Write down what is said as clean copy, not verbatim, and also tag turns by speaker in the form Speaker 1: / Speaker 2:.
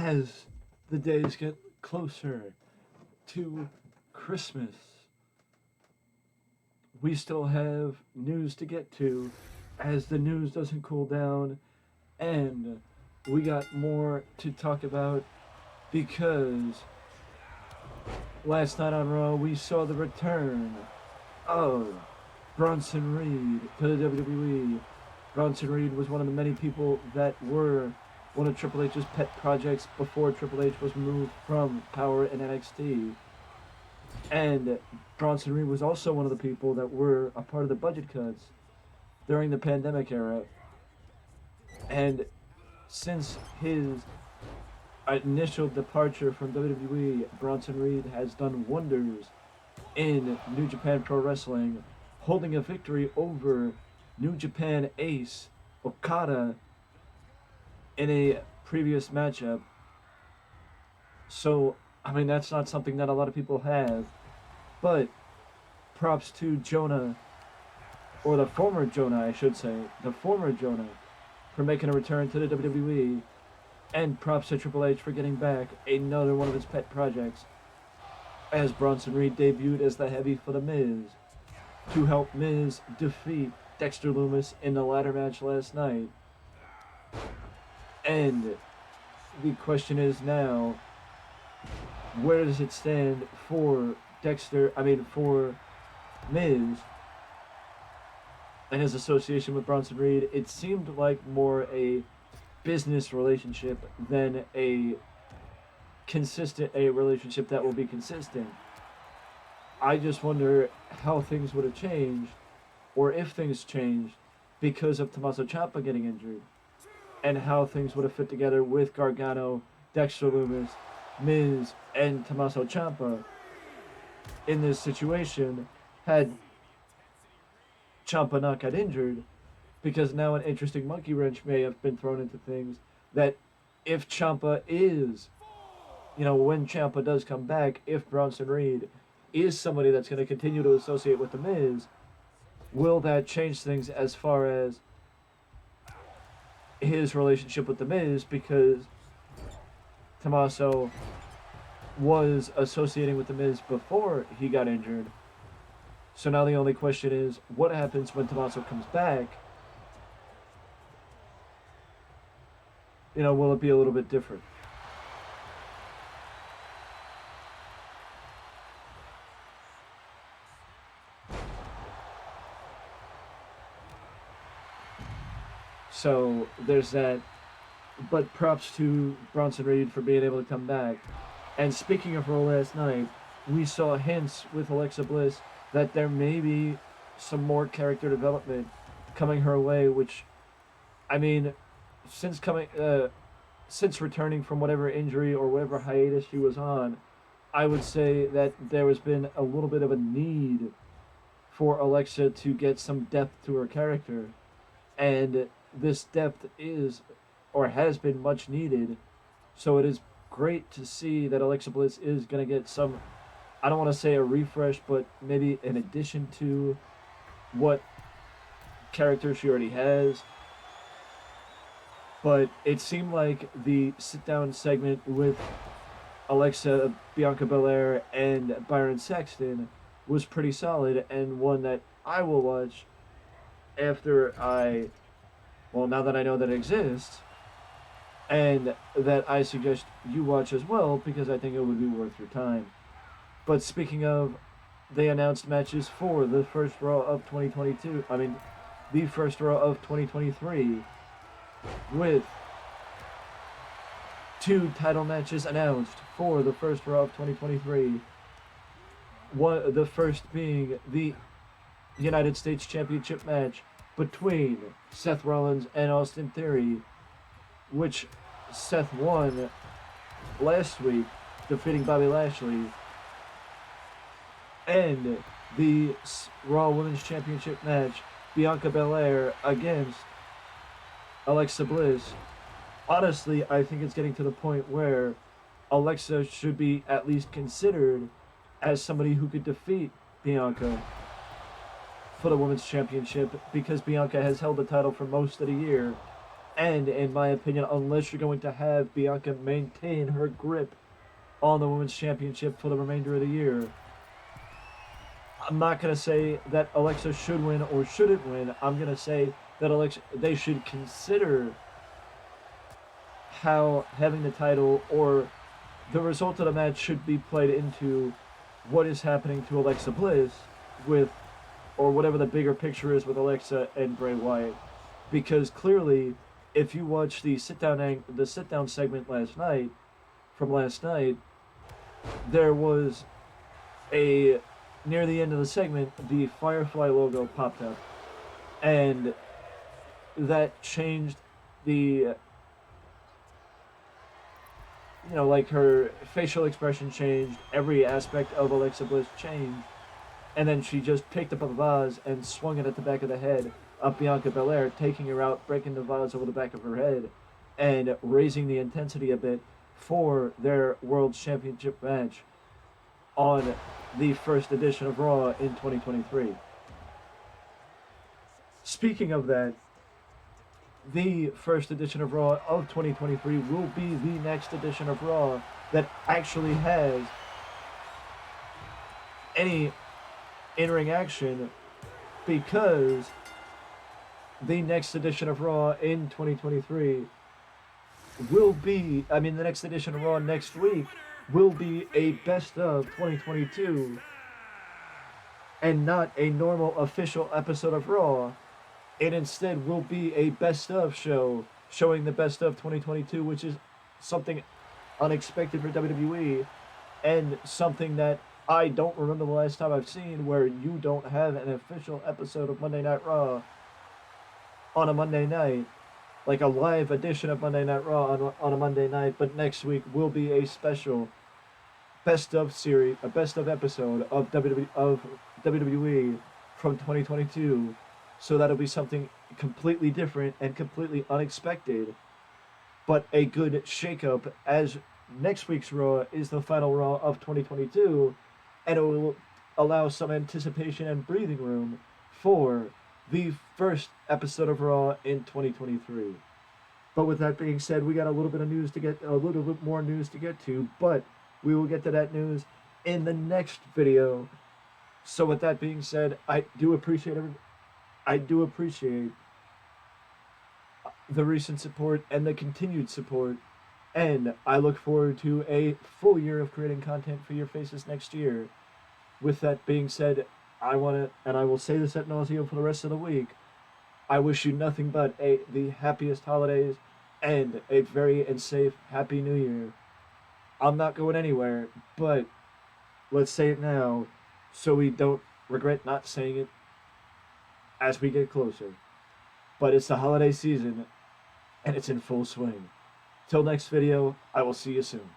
Speaker 1: as the days get closer to Christmas, we still have news to get to as the news doesn't cool down, and we got more to talk about because last night on Raw we saw the return of Bronson Reed to the WWE. Bronson Reed was one of the many people that were one of Triple H's pet projects before Triple H was moved from Power and NXT. And Bronson Reed was also one of the people that were a part of the budget cuts during the pandemic era. And since his initial departure from WWE, Bronson Reed has done wonders in New Japan Pro Wrestling, holding a victory over New Japan ace Okada in a previous matchup. So, I mean, that's not something that a lot of people have. But props to Jonah, or the former Jonah, I should say, the former Jonah, for making a return to the WWE. And props to Triple H for getting back another one of his pet projects, as Bronson Reed debuted as the heavy for The Miz to help Miz defeat Dexter Lumis in the ladder match last night. And the question is now, where does it stand for for Miz and his association with Bronson Reed? It seemed like more a business relationship than a relationship that will be consistent. I just wonder how things would have changed, or if things changed because of Tommaso Ciampa getting injured, and how things would have fit together with Gargano, Dexter Lumis, Miz, and Tommaso Ciampa in this situation had Ciampa not got injured, because now an interesting monkey wrench may have been thrown into things that if Ciampa is, when Ciampa does come back, if Bronson Reed is somebody that's going to continue to associate with The Miz, will that change things as far as his relationship with The Miz, because Tommaso was associating with The Miz before he got injured. So now the only question is, what happens when Tommaso comes back? Will it be a little bit different? So there's that. But props to Bronson Reed for being able to come back. And speaking of Raw last night, we saw hints with Alexa Bliss that there may be some more character development coming her way, which, I mean, since returning from whatever injury or whatever hiatus she was on, I would say that there has been a little bit of a need for Alexa to get some depth to her character. And this depth is, or has been, much needed. So it is great to see that Alexa Bliss is going to get some, I don't want to say a refresh, but maybe an addition to what character she already has. But it seemed like the sit-down segment with Alexa, Bianca Belair, and Byron Saxton was pretty solid, and one that I will watch now that I know that it exists, and that I suggest you watch as well, because I think it would be worth your time. But speaking of, they announced matches for the first Raw of 2022, the first Raw of 2023, with 2 title matches announced for the first Raw of 2023. The first being the United States Championship match between Seth Rollins and Austin Theory, which Seth won last week, defeating Bobby Lashley. And the Raw Women's Championship match, Bianca Belair against Alexa Bliss. Honestly, I think it's getting to the point where Alexa should be at least considered as somebody who could defeat Bianca for the Women's Championship, because Bianca has held the title for most of the year, And in my opinion, unless you're going to have Bianca maintain her grip on the Women's Championship for the remainder of the year, I'm not going to say that Alexa should win or shouldn't win. I'm going to say that they should consider how having the title or the result of the match should be played into what is happening to Alexa Bliss with, or whatever the bigger picture is with Alexa and Bray Wyatt. Because clearly, if you watch the sit down segment from last night, there was a near the end of the segment, the Firefly logo popped up, and that changed the, like her facial expression changed, every aspect of Alexa Bliss changed, and then she just picked up a vase and swung it at the back of the head of Bianca Belair, taking her out, breaking the vase over the back of her head, and raising the intensity a bit for their World Championship match on the first edition of Raw in 2023. Speaking of that, the first edition of Raw of 2023 will be the next edition of Raw that actually has any in-ring action, because the next edition of Raw in 2023 the next edition of Raw next week will be a best of 2022 and not a normal official episode of Raw. It instead will be a best of show showing the best of 2022, which is something unexpected for WWE and something that I don't remember the last time I've seen, where you don't have an official episode of Monday Night Raw on a Monday night, like a live edition of Monday Night Raw on a Monday night, but next week will be a special best of series, a best of episode of WWE from 2022. So that'll be something completely different and completely unexpected, but a good shakeup, as next week's Raw is the final Raw of 2022, and it will allow some anticipation and breathing room for the first episode of Raw in 2023. But with that being said, we got a little bit more news to get to, but we will get to that news in the next video. So with that being said, I do appreciate the recent support and the continued support, and I look forward to a full year of creating content for your faces next year. With that being said, I will say this ad nauseum for the rest of the week, I wish you nothing but the happiest holidays and a very and safe Happy New Year. I'm not going anywhere, but let's say it now so we don't regret not saying it as we get closer. But it's the holiday season, and it's in full swing. Till next video, I will see you soon.